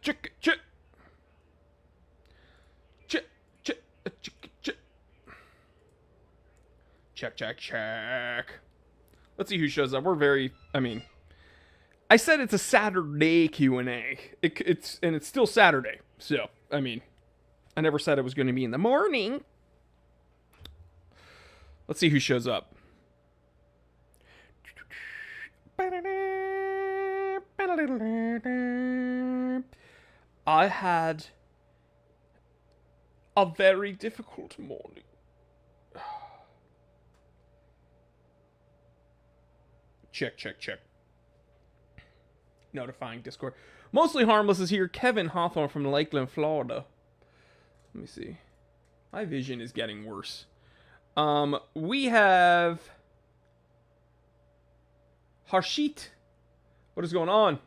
chick, chick, chick, chick, chick, chick. Check, check, check. Let's see who shows up. We're very, I mean, I said it's a Saturday Q&A. It's still Saturday. So, I mean, I never said it was going to be in the morning. Let's see who shows up. I had a very difficult morning. Check, check, check. Notifying Discord. Mostly Harmless is here. Kevin Hawthorne from Lakeland, Florida. Let me see. My vision is getting worse. We have Harshit. What is going on?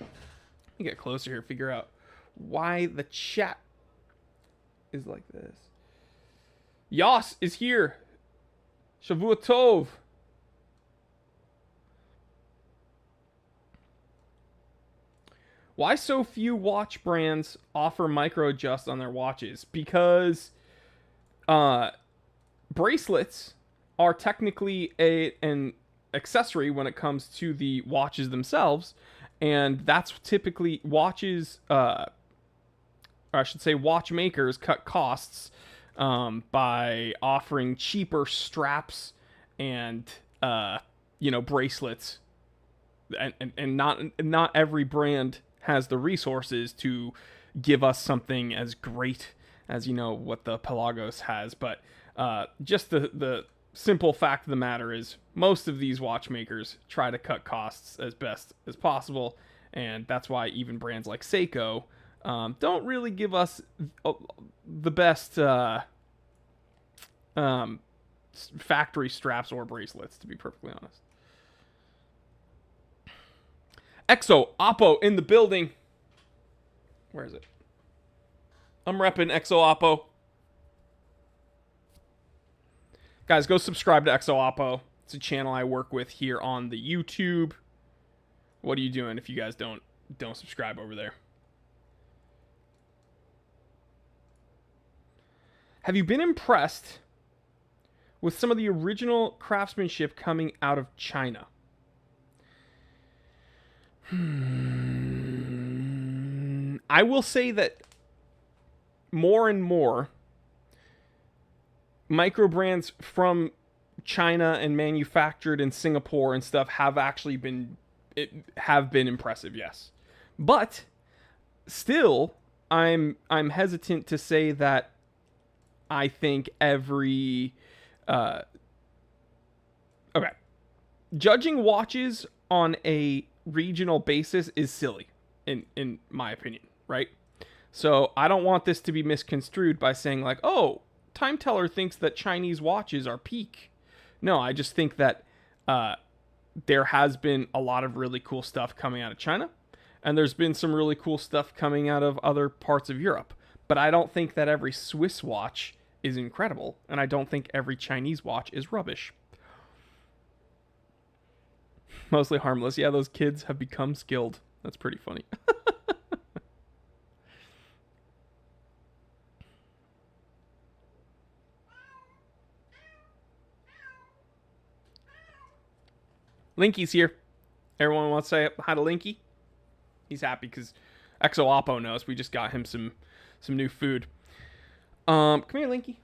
Let me get closer here, figure out why the chat is like this. Yas is here. Shavua Tov. Why so few watch brands offer micro adjust on their watches? Because bracelets are technically an accessory when it comes to the watches themselves, and that's typically watches, or I should say watchmakers cut costs by offering cheaper straps and bracelets, and not every brand has the resources to give us something as great as what the Pelagos has. But just the simple fact of the matter is most of these watchmakers try to cut costs as best as possible, and that's why even brands like Seiko don't really give us the best factory straps or bracelets, to be perfectly honest. Exo Oppo in the building. Where is it? I'm repping Exo Oppo. Guys, go subscribe to Exo Oppo. It's a channel I work with here on the YouTube. What are you doing if you guys don't subscribe over there? Have you been impressed with some of the original craftsmanship coming out of China? I will say that more and more micro brands from China and manufactured in Singapore and stuff have actually been impressive, yes. But still, I'm hesitant to say that I think every okay. Judging watches on a regional basis is silly in my opinion, right? So I don't want this to be misconstrued by saying like, oh, Time Teller thinks that Chinese watches are peak. No, I just think that there has been a lot of really cool stuff coming out of China, and there's been some really cool stuff coming out of other parts of Europe. But I don't think that every Swiss watch is incredible, and I don't think every Chinese watch is rubbish. Mostly Harmless. Yeah, those kids have become skilled. That's pretty funny. Linky's here. Everyone wants to say hi to Linky. He's happy because Exo Oppo knows we just got him some new food. Come here, Linky.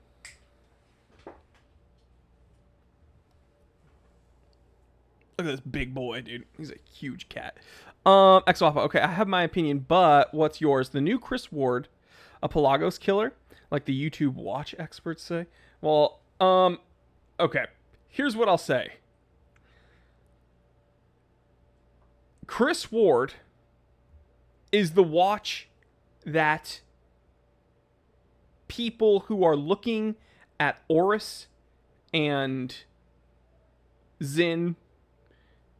Look at this big boy, dude. He's a huge cat. Exo Oppo. Okay, I have my opinion, but what's yours? The new Chris Ward, a Pelagos killer, like the YouTube watch experts say. Well, okay. Here's what I'll say. Chris Ward is the watch that people who are looking at Oris and Zinn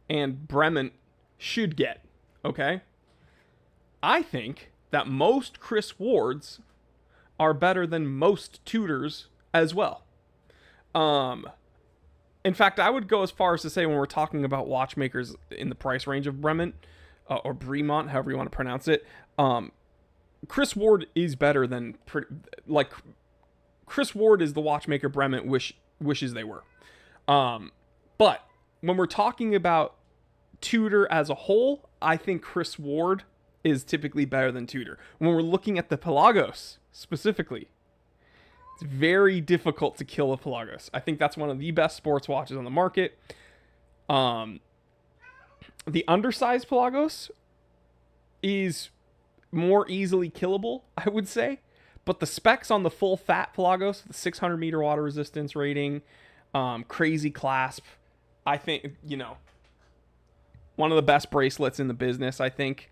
and Bremen should get, okay? I think that most Chris Wards are better than most Tudors as well. In fact, I would go as far as to say when we're talking about watchmakers in the price range of Bremen, or Bremont, however you want to pronounce it. Chris Ward is better than like Chris Ward is the watchmaker Bremen wishes they were. But when we're talking about Tudor as a whole, I think Chris Ward is typically better than Tudor. When we're looking at the Pelagos specifically, it's very difficult to kill a Pelagos. I think that's one of the best sports watches on the market. The undersized Pelagos is more easily killable, I would say. But the specs on the full fat Pelagos, the 600 meter water resistance rating, crazy clasp, I think, one of the best bracelets in the business, I think.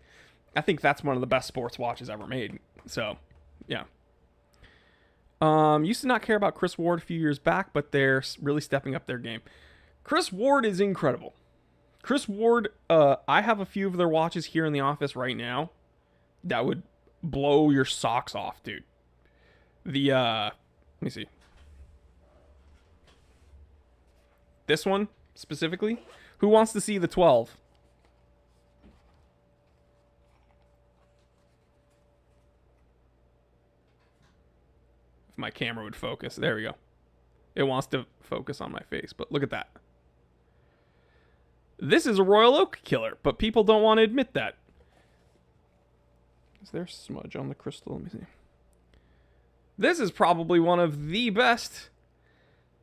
I think that's one of the best sports watches ever made. So, yeah. Used to not care about Chris Ward a few years back, but they're really stepping up their game. Chris Ward is incredible. Chris Ward, I have a few of their watches here in the office right now that would blow your socks off, dude. Let me see. This one, specifically. Who wants to see the 12? If my camera would focus. There we go. It wants to focus on my face, but look at that. This is a Royal Oak killer, but people don't want to admit that. Is there smudge on the crystal? Let me see. This is probably one of the best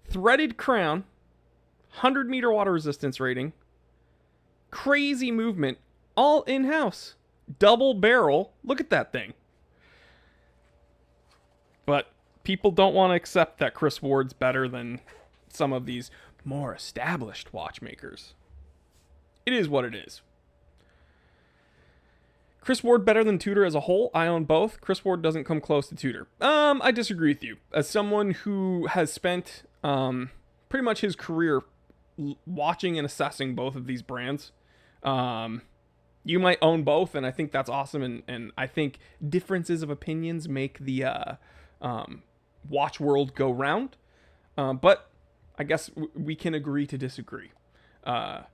threaded crown, 100 meter water resistance rating, crazy movement, all in-house, double barrel. Look at that thing. But people don't want to accept that Chris Ward's better than some of these more established watchmakers. It is what it is. Chris Ward better than Tudor as a whole. I own both. Chris Ward doesn't come close to Tudor. I disagree with you. As someone who has spent pretty much his career watching and assessing both of these brands, you might own both, and I think that's awesome. And I think differences of opinions make the watch world go round. But I guess we can agree to disagree. Let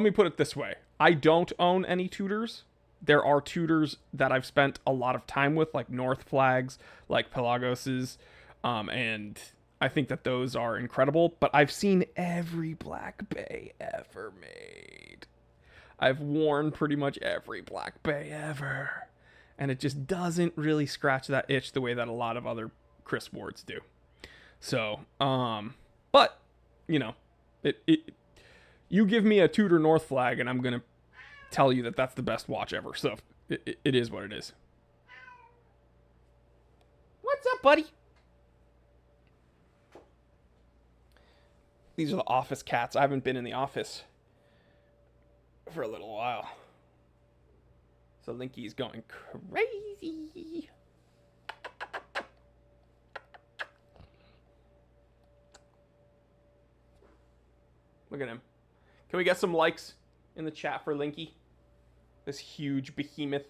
me put it this way. I don't own any Tudors. There are Tudors that I've spent a lot of time with, like North Flags, like Pelagoses, and I think that those are incredible. But I've seen every Black Bay ever made. I've worn pretty much every Black Bay ever. And it just doesn't really scratch that itch the way that a lot of other Chris Wards do. So, but, you give me a Tudor North Flag and I'm going to tell you that that's the best watch ever. So it is what it is. What's up, buddy? These are the office cats. I haven't been in the office for a little while. So Linky's going crazy. Look at him. Can we get some likes in the chat for Linky? This huge behemoth.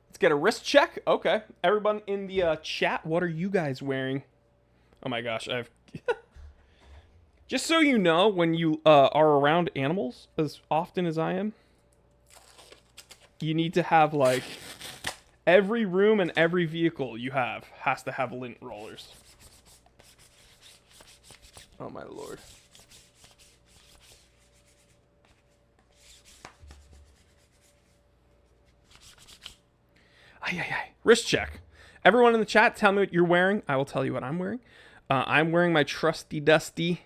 Let's get a wrist check. Okay. Everyone in the chat, what are you guys wearing? Oh my gosh. Just so you know, when you are around animals as often as I am, you need to have, like, every room and every vehicle you have has to have lint rollers. Oh my lord. Ay. Wrist check. Everyone in the chat, tell me what you're wearing. I will tell you what I'm wearing. I'm wearing my trusty dusty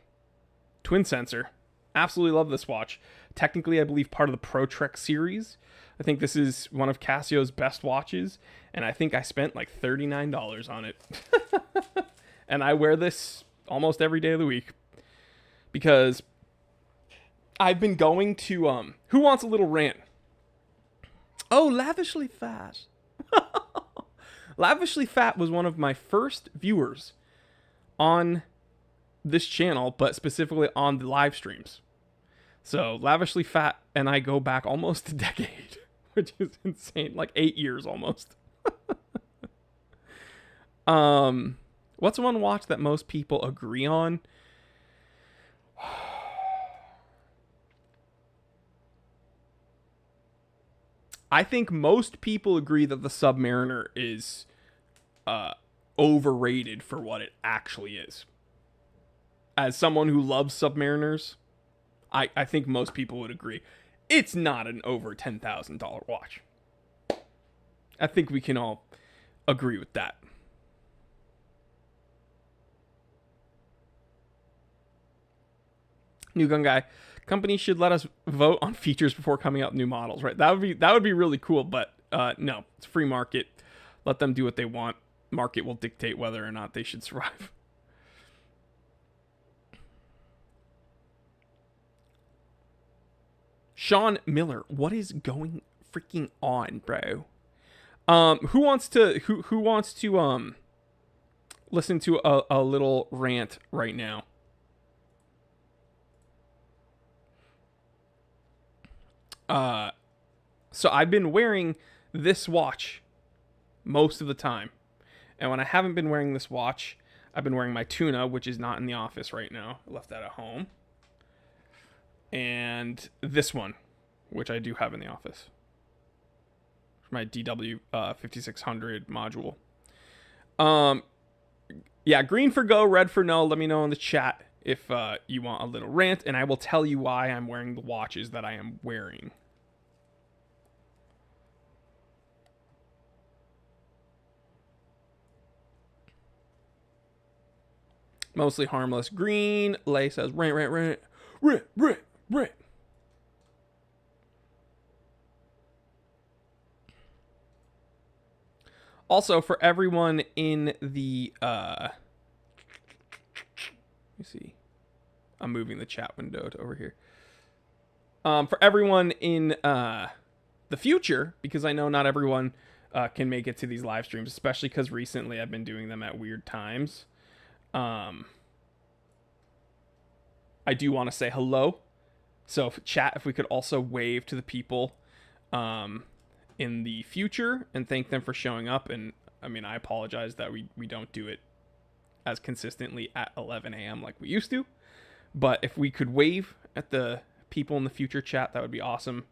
twin sensor. Absolutely love this watch. Technically, I believe part of the Pro Trek series. I think this is one of Casio's best watches, and I think I spent like $39 on it. And I wear this almost every day of the week because I've been going to who wants a little rant? Oh, Lavishly Fat. Lavishly Fat was one of my first viewers on this channel, but specifically on the live streams. So Lavishly Fat and I go back almost a decade, which is insane, like 8 years almost. What's one watch that most people agree on? I think most people agree that the Submariner is uh, overrated for what it actually is. As someone who loves Submariners, I think most people would agree. It's not an over $10,000 watch. I think we can all agree with that. New gun guy, companies should let us vote on features before coming out with new models, right? That would be really cool, but no, it's free market. Let them do what they want. Market will dictate whether or not they should survive. Sean Miller, what is going freaking on, bro? Who wants to listen to a little rant right now? So I've been wearing this watch most of the time. And when I haven't been wearing this watch, I've been wearing my Tuna, which is not in the office right now. I left that at home. And this one, which I do have in the office. My DW 5600 module. Yeah, green for go, red for no. Let me know in the chat if you want a little rant, and I will tell you why I'm wearing the watches that I am wearing. Mostly harmless. Green. Lay says rant, rant, rant. Rant, rant, rant. Also, for everyone in the let me see. I'm moving the chat window to over here. For everyone in the future, because I know not everyone can make it to these live streams, especially because recently I've been doing them at weird times. I do want to say hello. So chat, if we could also wave to the people in the future and thank them for showing up. And I mean, I apologize that we don't do it as consistently at 11 a.m. like we used to. But if we could wave at the people in the future chat, that would be awesome.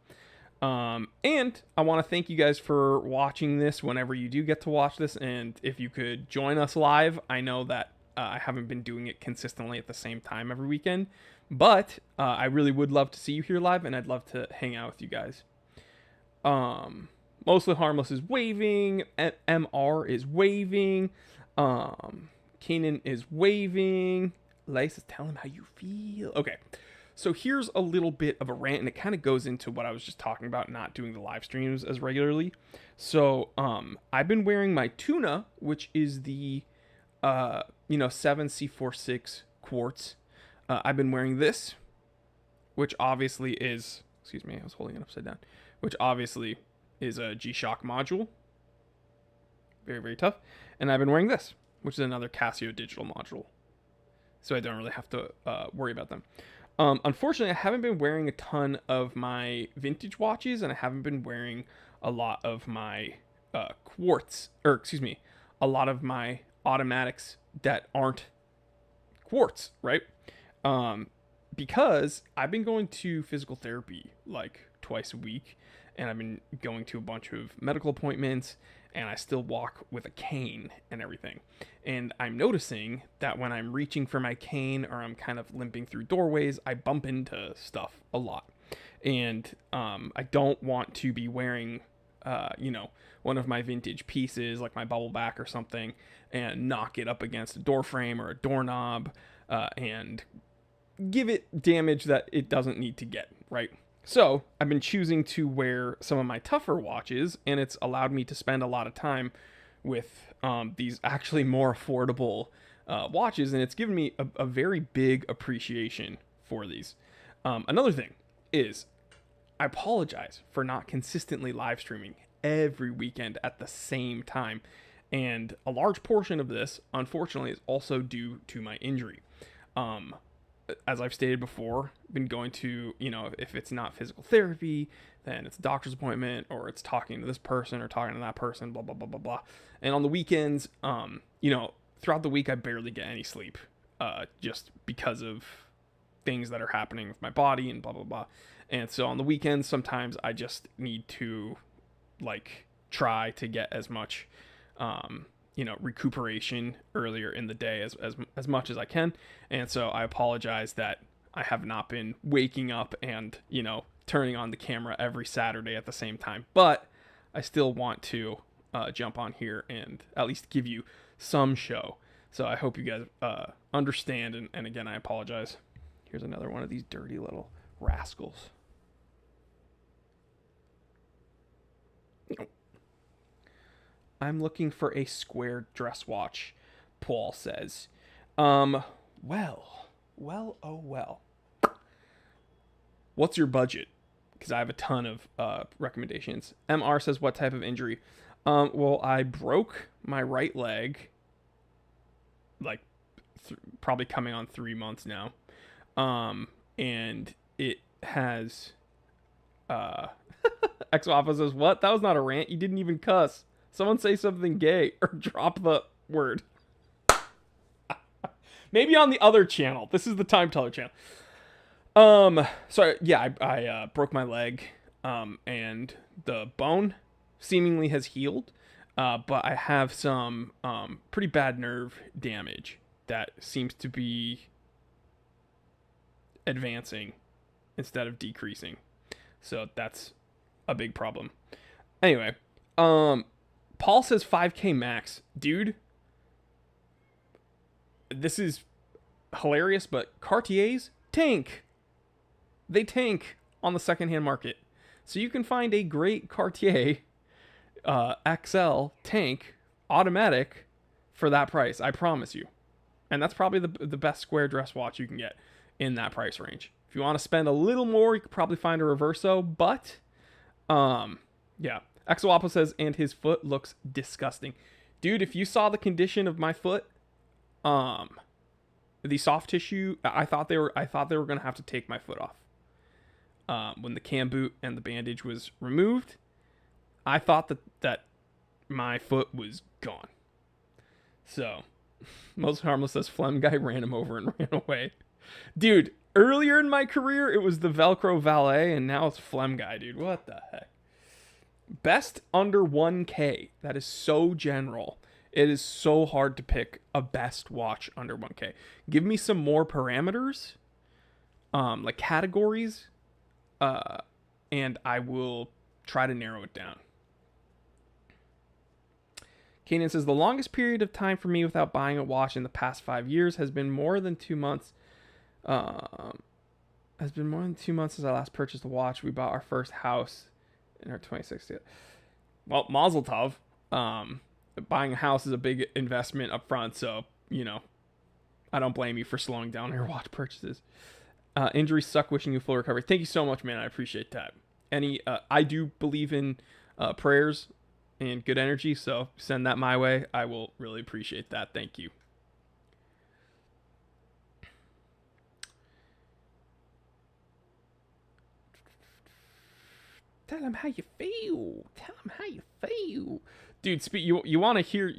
And I want to thank you guys for watching this whenever you do get to watch this. And if you could join us live, I know that I haven't been doing it consistently at the same time every weekend, but I really would love to see you here live, and I'd love to hang out with you guys. Mostly harmless is waving. MR is waving. Keenan is waving. Lace is telling him how you feel. Okay. So here's a little bit of a rant, and it kind of goes into what I was just talking about, not doing the live streams as regularly. So I've been wearing my Tuna, which is the 7C46 quartz. I've been wearing this, which obviously is, excuse me, I was holding it upside down, which obviously is a G-Shock module. Very, very tough. And I've been wearing this, which is another Casio digital module. So I don't really have to worry about them. Unfortunately, I haven't been wearing a ton of my vintage watches, and I haven't been wearing a lot of my quartz, or excuse me, a lot of my automatics that aren't quartz, right? Because I've been going to physical therapy like twice a week, and I've been going to a bunch of medical appointments, and I still walk with a cane and everything. And I'm noticing that when I'm reaching for my cane or I'm kind of limping through doorways, I bump into stuff a lot. And I don't want to be wearing, one of my vintage pieces, like my bubble back or something, and knock it up against a door frame or a doorknob, and give it damage that it doesn't need to get, right? So I've been choosing to wear some of my tougher watches, and it's allowed me to spend a lot of time with these actually more affordable watches, and it's given me a very big appreciation for these. Another thing is, I apologize for not consistently live streaming every weekend at the same time, and a large portion of this, unfortunately, is also due to my injury. As I've stated before, been going to, if it's not physical therapy, then it's a doctor's appointment, or it's talking to this person or talking to that person, blah, blah, blah, blah, blah. And on the weekends, throughout the week, I barely get any sleep, just because of things that are happening with my body and blah, blah, blah. And so on the weekends, sometimes I just need to like try to get as much, recuperation earlier in the day as much as I can. And so I apologize that I have not been waking up and, turning on the camera every Saturday at the same time, but I still want to jump on here and at least give you some show. So I hope you guys understand. And again, I apologize. Here's another one of these dirty little rascals. I'm looking for a square dress watch, Paul says. Well. What's your budget? Because I have a ton of recommendations. MR says, what type of injury? Well, I broke my right leg, like probably coming on 3 months now. And it has, X-Waffle says, what? That was not a rant. You didn't even cuss. Someone say something gay or drop the word. Maybe on the other channel. This is the Time Teller channel. So yeah, I broke my leg, and the bone seemingly has healed, but I have some, pretty bad nerve damage that seems to be advancing instead of decreasing. So that's a big problem. Anyway, Paul says 5K max. Dude, this is hilarious, but Cartiers tank. They tank on the secondhand market. So you can find a great Cartier XL tank automatic for that price. I promise you. And that's probably the best square dress watch you can get in that price range. If you want to spend a little more, you could probably find a Reverso, but yeah. Exoapo says, and his foot looks disgusting. Dude, if you saw the condition of my foot, the soft tissue, I thought they were going to have to take my foot off. When the cam boot and the bandage was removed, I thought that my foot was gone. So, Most Harmless says, Phlegm guy ran him over and ran away. Dude, earlier in my career, it was the Velcro valet, and now it's Phlegm guy, dude. What the heck? Best under 1K. That is so general. It is so hard to pick a best watch under 1K. Give me some more parameters, like categories, and I will try to narrow it down. Kanan says, the longest period of time for me without buying a watch in the past 5 years has been more than 2 months. Has been more than 2 months since I last purchased a watch. We bought our first house in our 2016. Well, Mazel Tov. Buying a house is a big investment up front, so, I don't blame you for slowing down your watch purchases. Injuries suck, wishing you full recovery. Thank you so much, man. I appreciate that. I do believe in prayers and good energy, so send that my way. I will really appreciate that. Thank you. Tell them how you feel. Tell them how you feel. Dude, you want to hear...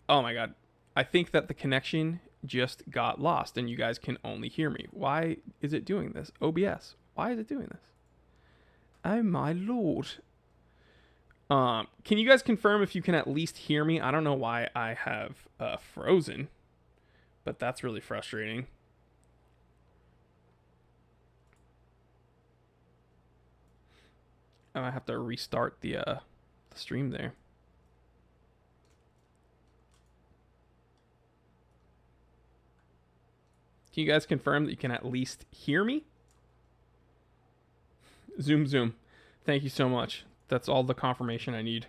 Oh, my God. I think that the connection just got lost, and you guys can only hear me. Why is it doing this? OBS. Why is it doing this? Oh, my Lord. Can you guys confirm if you can at least hear me? I don't know why I have frozen, but that's really frustrating. I might have to restart the stream there. Can you guys confirm that you can at least hear me? Zoom. Thank you so much. That's all the confirmation I need.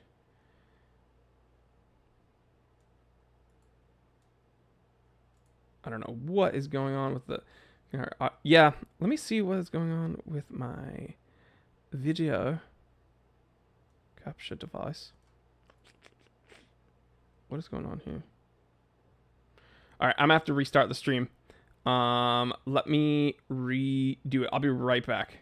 I don't know what is going on with the... yeah, let me see what is going on with my video capture device. What is going on here? All right, I'm gonna have to restart the stream. Let me redo it. I'll be right back.